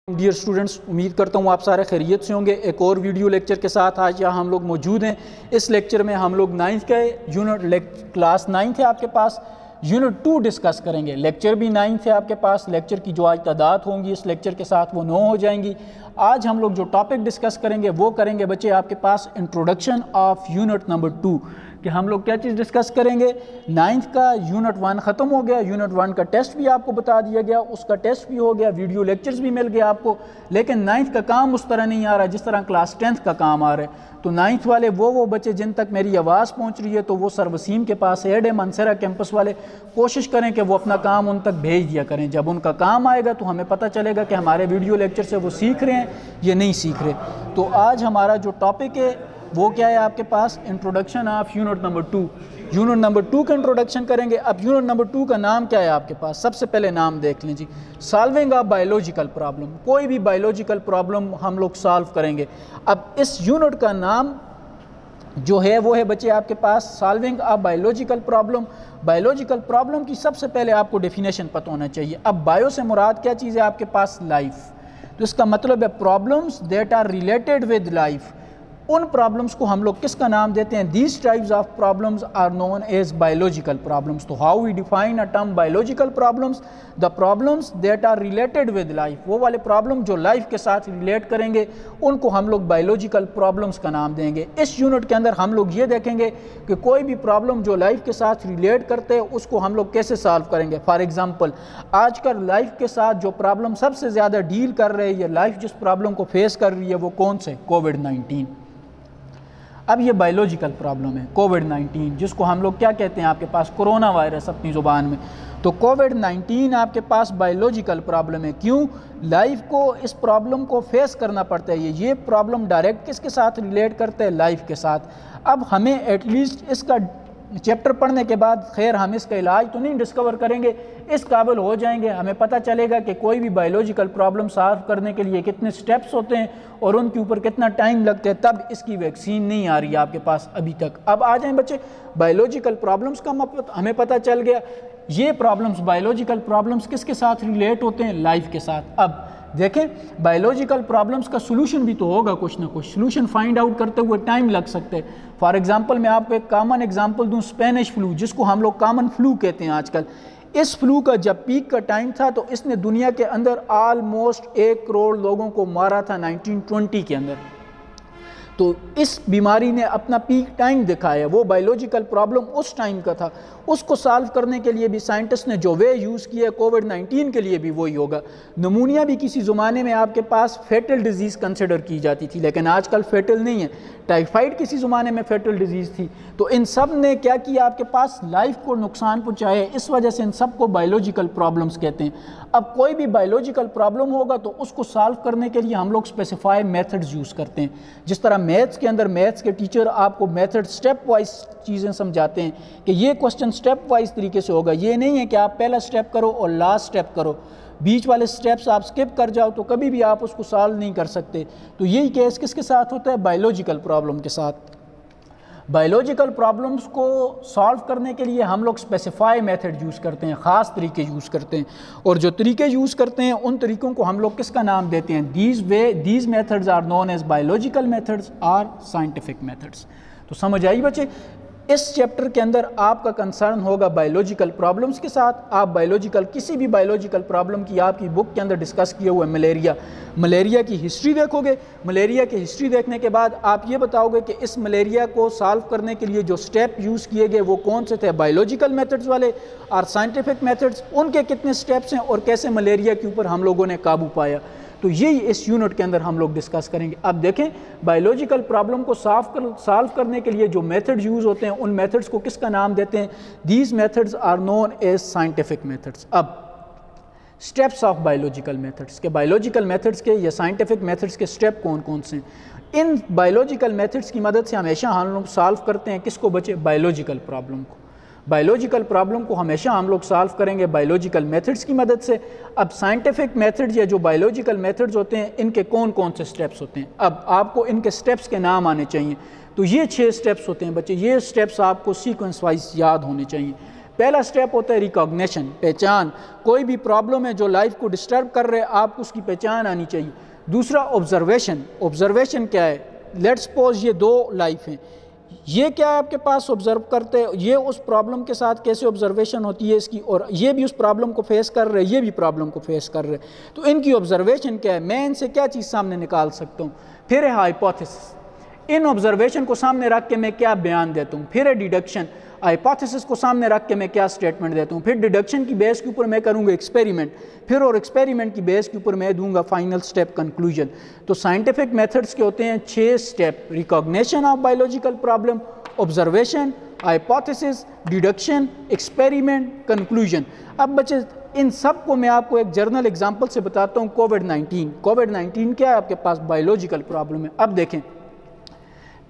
Dear students, उम्मीद करता हूँ आप सारे खैरियत से होंगे। एक और वीडियो लेक्चर के साथ आज यहाँ हम लोग मौजूद हैं। इस लेक्चर में हम लोग 9th के यूनिट क्लास 9th है आपके पास, यूनिट 2 डिस्कस करेंगे। लेक्चर भी 9th है आपके पास। लेक्चर की जो आज तादाद होंगी इस लेक्चर के साथ वो 9 हो जाएंगी। आज हम लोग जो टॉपिक डिस्कस करेंगे वो करेंगे बच्चे आपके पास इंट्रोडक्शन ऑफ यूनिट नंबर 2 कि हम लोग क्या चीज़ डिस्कस करेंगे। 9th का यूनिट 1 ख़त्म हो गया, यूनिट 1 का टेस्ट भी आपको बता दिया गया, उसका टेस्ट भी हो गया, वीडियो लेक्चर्स भी मिल गया आपको। लेकिन 9th का काम उस तरह नहीं आ रहा जिस तरह क्लास 10th का काम आ रहा है। तो 9th वाले वो बच्चे जिन तक मेरी आवाज़ पहुंच रही है तो वो सर वसीम के पास हेड है मानसरा कैंपस वाले, कोशिश करें कि वो अपना काम उन तक भेज दिया करें। जब उनका काम आएगा तो हमें पता चलेगा कि हमारे वीडियो लेक्चर से वो सीख रहे हैं या नहीं सीख रहे। तो आज हमारा जो टॉपिक है वो क्या है आपके पास, introduction of unit number 2। Unit number 2 का इंट्रोडक्शन करेंगे। अब यूनिट नंबर 2 का नाम क्या है आपके पास, सबसे पहले नाम देख लें जी, सॉल्विंग ऑफ बायोलॉजिकल प्रॉब्लम। कोई भी बायोलॉजिकल प्रॉब्लम हम लोग सॉल्व करेंगे। अब इस यूनिट का नाम जो है वो है बच्चे आपके पास solving of biological problem. Biological problem की सबसे पहले आपको डेफिनेशन पता होना चाहिए। अब बायो से मुराद क्या चीज़ है आपके पास, लाइफ। तो इसका मतलब है problems that are related with life. उन प्रॉब्लम्स को हम लोग किसका नाम देते हैं, these types of problems are known as biological problems. तो how we define a term biological problems, the problems that are related with life. वो वाले प्रॉब्लम जो लाइफ के साथ रिलेट करेंगे उनको हम लोग बायोलॉजिकल प्रॉब्लम्स का नाम देंगे। इस यूनिट के अंदर हम लोग ये देखेंगे कि कोई भी प्रॉब्लम जो लाइफ के साथ रिलेट करते हैं उसको हम लोग कैसे सॉल्व करेंगे। फॉर एग्जांपल आजकल लाइफ के साथ जो प्रॉब्लम सबसे ज़्यादा डील कर रही है, लाइफ जिस प्रॉब्लम को फेस कर रही है वो कौन से, कोविड-19। अब ये बायोलॉजिकल प्रॉब्लम है कोविड-19, जिसको हम लोग क्या कहते हैं आपके पास, कोरोना वायरस अपनी ज़ुबान में। तो कोविड-19 आपके पास बायोलॉजिकल प्रॉब्लम है। क्यों, लाइफ को इस प्रॉब्लम को फेस करना पड़ता है। ये प्रॉब्लम डायरेक्ट किसके साथ रिलेट करते हैं, लाइफ के साथ। अब हमें एटलीस्ट इसका चैप्टर पढ़ने के बाद खैर हम इसका इलाज तो नहीं डिस्कवर करेंगे, इस काबिल हो जाएंगे, हमें पता चलेगा कि कोई भी बायोलॉजिकल प्रॉब्लम सॉल्व करने के लिए कितने स्टेप्स होते हैं और उनके ऊपर कितना टाइम लगता है। तब इसकी वैक्सीन नहीं आ रही है आपके पास अभी तक। अब आ जाएं बच्चे, बायोलॉजिकल प्रॉब्लम्स का हमें पता चल गया। ये प्रॉब्लम्स, बायोलॉजिकल प्रॉब्लम्स किसके साथ रिलेट होते हैं, लाइफ के साथ। अब देखें, बायोलॉजिकल प्रॉब्लम्स का सोल्यूशन भी तो होगा कुछ ना कुछ। सोल्यूशन फाइंड आउट करते हुए टाइम लग सकते हैं। फॉर एग्जांपल मैं आपको एक कॉमन एग्जांपल दूं, स्पेनिश फ्लू, जिसको हम लोग कॉमन फ्लू कहते हैं आजकल। इस फ्लू का जब पीक का टाइम था तो इसने दुनिया के अंदर ऑलमोस्ट 1 करोड़ लोगों को मारा था 1920 के अंदर। तो इस बीमारी ने अपना पीक टाइम दिखाया। वो बायोलॉजिकल प्रॉब्लम उस टाइम का था, उसको सॉल्व करने के लिए भी साइंटिस्ट ने जो वे यूज़ किया, कोविड-19 के लिए भी वही होगा। नमूनिया भी किसी ज़माने में आपके पास फेटल डिजीज़ कंसिडर की जाती थी, लेकिन आजकल फेटल नहीं है। टाइफाइड किसी ज़माने में फेटल डिजीज़ थी। तो इन सब ने क्या किया, आपके पास लाइफ को नुकसान पहुँचाया। इस वजह से इन सब को बायोलॉजिकल प्रॉब्लम्स कहते हैं। अब कोई भी बायोलॉजिकल प्रॉब्लम होगा तो उसको सॉल्व करने के लिए हम लोग स्पेसिफाई मेथड्स यूज़ करते हैं। जिस तरह मैथ्स के अंदर मैथ्स के टीचर आपको मेथड स्टेप वाइज चीज़ें समझाते हैं कि ये क्वेश्चन स्टेप वाइज तरीके से होगा। ये नहीं है कि आप पहला स्टेप करो और लास्ट स्टेप करो, बीच वाले स्टेप्स आप स्किप कर जाओ तो कभी भी आप उसको सॉल्व नहीं कर सकते। तो यही केस किसके साथ होता है, बायोलॉजिकल प्रॉब्लम के साथ। बायोलॉजिकल प्रॉब्लम्स को सॉल्व करने के लिए हम लोग स्पेसिफाई मेथड यूज़ करते हैं, ख़ास तरीके यूज़ करते हैं। और जो तरीके यूज़ करते हैं उन तरीक़ों को हम लोग किसका नाम देते हैं, these methods are known as biological methods or scientific methods. तो समझ आई बच्चे, इस चैप्टर के अंदर आपका कंसर्न होगा बायोलॉजिकल प्रॉब्लम्स के साथ। आप बायोलॉजिकल किसी भी बायोलॉजिकल प्रॉब्लम की आपकी बुक के अंदर डिस्कस किए हुए मलेरिया की हिस्ट्री देखोगे। मलेरिया की हिस्ट्री देखने के बाद आप ये बताओगे कि इस मलेरिया को सॉल्व करने के लिए जो स्टेप यूज़ किए गए वो कौन से थे, बायोलॉजिकल मेथड्स वाले और साइंटिफिक मेथड्स, उनके कितने स्टेप्स हैं और कैसे मलेरिया के ऊपर हम लोगों ने काबू पाया। तो यही इस यूनिट के अंदर हम लोग डिस्कस करेंगे। अब देखें, बायोलॉजिकल प्रॉब्लम को सॉल्व करने के लिए जो मेथड्स यूज़ होते हैं उन मेथड्स को किसका नाम देते हैं, these methods are known as scientific methods. अब स्टेप्स ऑफ बायोलॉजिकल मेथड्स के, बायोलॉजिकल मेथड्स के या साइंटिफिक मेथड्स के स्टेप कौन कौन से हैं। इन बायोलॉजिकल मेथड्स की मदद से हमेशा हम लोग सॉल्व करते हैं किसको बचे, बायोलॉजिकल प्रॉब्लम को। बायोलॉजिकल प्रॉब्लम को हमेशा हम लोग सॉल्व करेंगे बायोलॉजिकल मेथड्स की मदद से। अब साइंटिफिक मेथड्स या जो बायोलॉजिकल मेथड्स होते हैं इनके कौन कौन से स्टेप्स होते हैं। अब आपको इनके स्टेप्स के नाम आने चाहिए। तो ये 6 स्टेप्स होते हैं बच्चे, ये स्टेप्स आपको सीक्वेंस वाइज याद होने चाहिए। पहला स्टेप होता है रिकॉग्निशन, पहचान। कोई भी प्रॉब्लम है जो लाइफ को डिस्टर्ब कर रहे हैं, आपको उसकी पहचान आनी चाहिए। दूसरा ऑब्जर्वेशन, ऑब्जर्वेशन क्या है, लेट्स सपोज ये दो लाइफ हैं, ये क्या है आपके पास ऑब्जर्व करते हैं, ये उस प्रॉब्लम के साथ कैसे ऑब्जर्वेशन होती है इसकी, और ये भी उस प्रॉब्लम को फेस कर रहे हैं, ये भी प्रॉब्लम को फेस कर रहे हैं, तो इनकी ऑब्जर्वेशन क्या है, मैं इनसे क्या चीज़ सामने निकाल सकता हूँ। फिर है हाइपोथेसिस, इन ऑब्जर्वेशन को सामने रख के मैं क्या बयान देता हूँ। फिर है डिडक्शन, हाइपोथेसिस को सामने रख के मैं क्या स्टेटमेंट देता हूँ। फिर डिडक्शन की बेस के ऊपर मैं करूँगा एक्सपेरिमेंट, फिर और एक्सपेरिमेंट की बेस के ऊपर मैं दूंगा फाइनल स्टेप कंक्लूजन। तो साइंटिफिक मेथड्स के होते हैं 6 step, recognition of biological problem, observation, hypothesis, deduction, experiment, conclusion. अब बच्चे इन सब को मैं आपको एक जर्नल एग्जाम्पल से बताता हूँ। कोविड-19 क्या है आपके पास, बायोलॉजिकल प्रॉब्लम है। अब देखें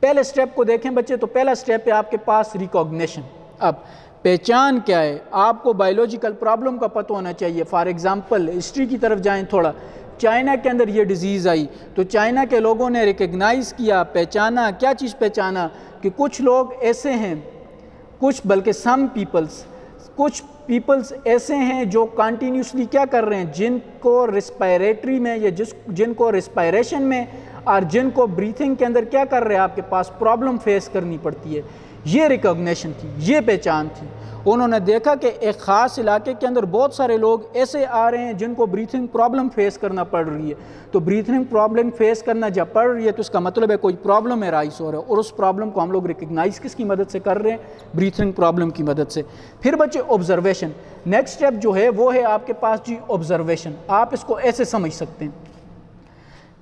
पहले स्टेप को देखें बच्चे, तो पहला स्टेप है आपके पास रिकॉग्निशन। अब पहचान क्या है, आपको बायोलॉजिकल प्रॉब्लम का पता होना चाहिए। फॉर एग्जांपल हिस्ट्री की तरफ जाएं थोड़ा, चाइना के अंदर ये डिजीज़ आई तो चाइना के लोगों ने रिकग्नाइज़ किया, पहचाना, क्या चीज़ पहचाना कि कुछ लोग ऐसे हैं, कुछ बल्कि कुछ पीपल्स ऐसे हैं जो कंटिन्यूसली क्या कर रहे हैं, जिनको रिस्पायरेटरी में या जिनको रिस्पायरेशन में और जिनको ब्रीथिंग के अंदर क्या कर रहे हैं आपके पास प्रॉब्लम फेस करनी पड़ती है। ये रिकॉग्निशन थी, ये पहचान थी। उन्होंने देखा कि एक ख़ास इलाके के अंदर बहुत सारे लोग ऐसे आ रहे हैं जिनको ब्रीथिंग प्रॉब्लम फेस करना पड़ रही है। तो ब्रीथिंग प्रॉब्लम फेस करना जब पड़ रही है तो इसका मतलब है कोई प्रॉब्लम है राइस हो रहा है, और उस प्रॉब्लम को हम लोग रिकग्नाइज़ किसकी मदद से कर रहे हैं, ब्रीथिंग प्रॉब्लम की मदद से। फिर बच्चे ऑब्जर्वेशन, नेक्स्ट स्टेप जो है वो है आपके पास जी ऑब्जर्वेशन। आप इसको ऐसे समझ सकते हैं,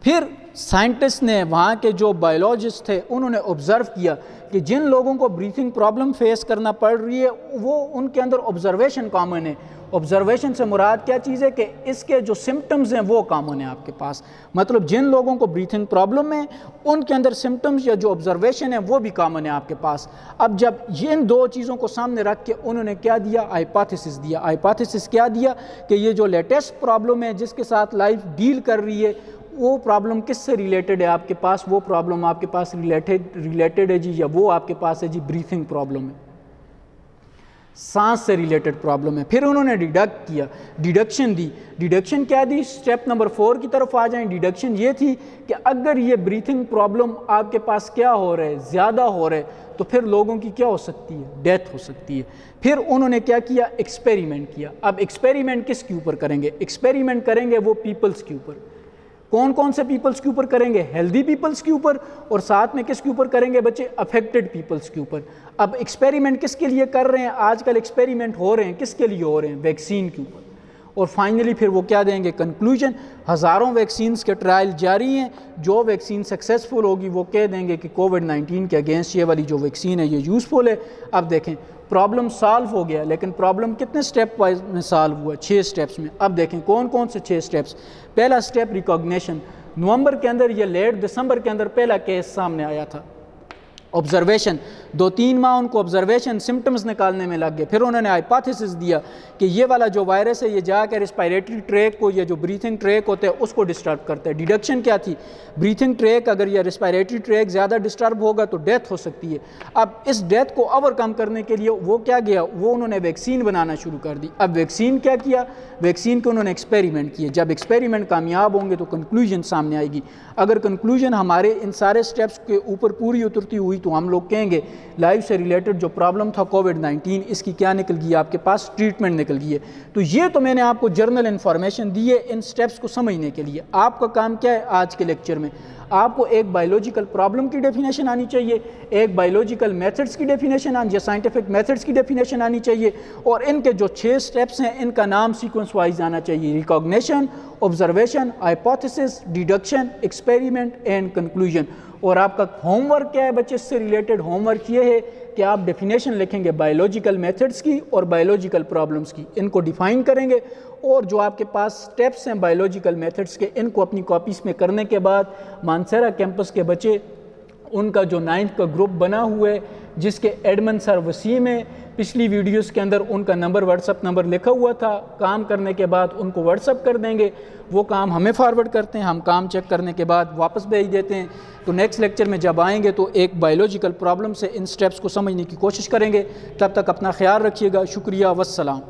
फिर साइंटिस्ट ने, वहाँ के जो बायोलॉजिस्ट थे, उन्होंने ऑब्ज़र्व किया कि जिन लोगों को ब्रीथिंग प्रॉब्लम फेस करना पड़ रही है वो उनके अंदर ऑब्जर्वेशन कॉमन है। ऑब्जर्वेशन से मुराद क्या चीज़ है कि इसके जो सिम्टम्स हैं वो कॉमन है आपके पास, मतलब जिन लोगों को ब्रीथिंग प्रॉब्लम है उनके अंदर सिम्टम्स या जो ऑब्जर्वेशन है वो भी कॉमन है आपके पास। अब जब इन दो चीज़ों को सामने रख के उन्होंने क्या दिया, हाइपोथेसिस दिया। हाइपोथेसिस क्या दिया कि ये जो लेटेस्ट प्रॉब्लम है जिसके साथ लाइफ डील कर रही है वो प्रॉब्लम किससे रिलेटेड है आपके पास, वो प्रॉब्लम आपके पास रिलेटेड है जी, या वो आपके पास है जी ब्रीथिंग प्रॉब्लम है, सांस से रिलेटेड प्रॉब्लम है। फिर उन्होंने डिडक्ट किया, डिडक्शन दी। डिडक्शन क्या दी, स्टेप नंबर 4 की तरफ आ जाएं। डिडक्शन ये थी कि अगर ये ब्रीथिंग प्रॉब्लम आपके पास क्या हो रहा है, ज़्यादा हो रहा है, तो फिर लोगों की क्या हो सकती है, डेथ हो सकती है। फिर उन्होंने क्या किया, एक्सपेरिमेंट किया। अब एक्सपेरिमेंट किसके ऊपर करेंगे, एक्सपेरिमेंट करेंगे वो पीपल्स के ऊपर। कौन कौन से पीपल्स के ऊपर करेंगे, हेल्दी पीपल्स के ऊपर, और साथ में किसके ऊपर करेंगे बच्चे, अफेक्टेड पीपल्स के ऊपर। अब एक्सपेरिमेंट किसके लिए कर रहे हैं, आजकल एक्सपेरिमेंट हो रहे हैं किसके लिए हो रहे हैं, वैक्सीन के ऊपर। और फाइनली फिर वो क्या देंगे, कंक्लूजन। हज़ारों वैक्सीन्स के ट्रायल जारी हैं, जो वैक्सीन सक्सेसफुल होगी वो कह देंगे कि कोविड-19 के अगेंस्ट ये वाली जो वैक्सीन है ये यूज़फुल है। अब देखें प्रॉब्लम सॉल्व हो गया, लेकिन प्रॉब्लम कितने स्टेप वाइज में सॉल्व हुआ, 6 स्टेप्स में। अब देखें कौन कौन से 6 स्टेप्स। पहला स्टेप रिकॉग्निशन, नवंबर के अंदर या लेट दिसंबर के अंदर पहला केस सामने आया था। ऑब्जर्वेशन, 2-3 माह उनको ऑब्जर्वेशन सिम्टम्स निकालने में लग गए। फिर उन्होंने हाइपोथेसिस दिया कि ये वाला जो वायरस है ये जाकर रिस्पायरेटरी ट्रैक को, या जो ब्रीथिंग ट्रैक होते हैं उसको डिस्टर्ब करता है। डिडक्शन क्या थी, ब्रीथिंग ट्रैक अगर या रिस्पायरेटरी ट्रैक ज़्यादा डिस्टर्ब होगा तो डेथ हो सकती है। अब इस डेथ को ओवरकम करने के लिए वो क्या गया, वो उन्होंने वैक्सीन बनाना शुरू कर दी। अब वैक्सीन क्या किया, वैक्सीन के उन्होंने एक्सपेरिमेंट किए। जब एक्सपेरिमेंट कामयाब होंगे तो कंक्लूजन सामने आएगी। अगर कंक्लूजन हमारे इन सारे स्टेप्स के ऊपर पूरी उतरती हुई तो हम लोग कहेंगे लाइफ से रिलेटेड जो प्रॉब्लम था कोविड-19, इसकी क्या निकल गई, आपके पास ट्रीटमेंट निकल गई है। तो ये तो मैंने आपको जर्नल इन्फॉर्मेशन दी है इन स्टेप्स को समझने के लिए। आपका काम क्या है आज के लेक्चर में, आपको एक बायोलॉजिकल प्रॉब्लम की डेफिनेशन आनी चाहिए, एक बायोलॉजिकल मेथड्स की डेफिनेशन या साइंटिफिक मेथड्स की डेफिनेशन आनी चाहिए, और इनके जो 6 स्टेप्स हैं इनका नाम सीक्वेंस वाइज आना चाहिए, recognition, observation, hypothesis, deduction, experiment and conclusion. और आपका होमवर्क क्या है बच्चे, इससे रिलेटेड होमवर्क ये है कि आप डेफिनेशन लिखेंगे बायोलॉजिकल मेथड्स की और बायोलॉजिकल प्रॉब्लम्स की, इनको डिफाइन करेंगे, और जो आपके पास स्टेप्स हैं बायोलॉजिकल मेथड्स के इनको अपनी कॉपीज़ में करने के बाद मानसेरा कैंपस के बच्चे उनका जो 9th का ग्रुप बना हुआ है जिसके एडमिन सर वसीम है। पिछली वीडियोस के अंदर उनका नंबर, व्हाट्सअप नंबर लिखा हुआ था। काम करने के बाद उनको व्हाट्सअप कर देंगे, वो काम हमें फॉरवर्ड करते हैं, हम काम चेक करने के बाद वापस भेज देते हैं। तो नेक्स्ट लेक्चर में जब आएंगे तो एक बायोलॉजिकल प्रॉब्लम से इन स्टेप्स को समझने की कोशिश करेंगे। तब तक अपना ख्याल रखिएगा। शुक्रिया, वस्सलाम।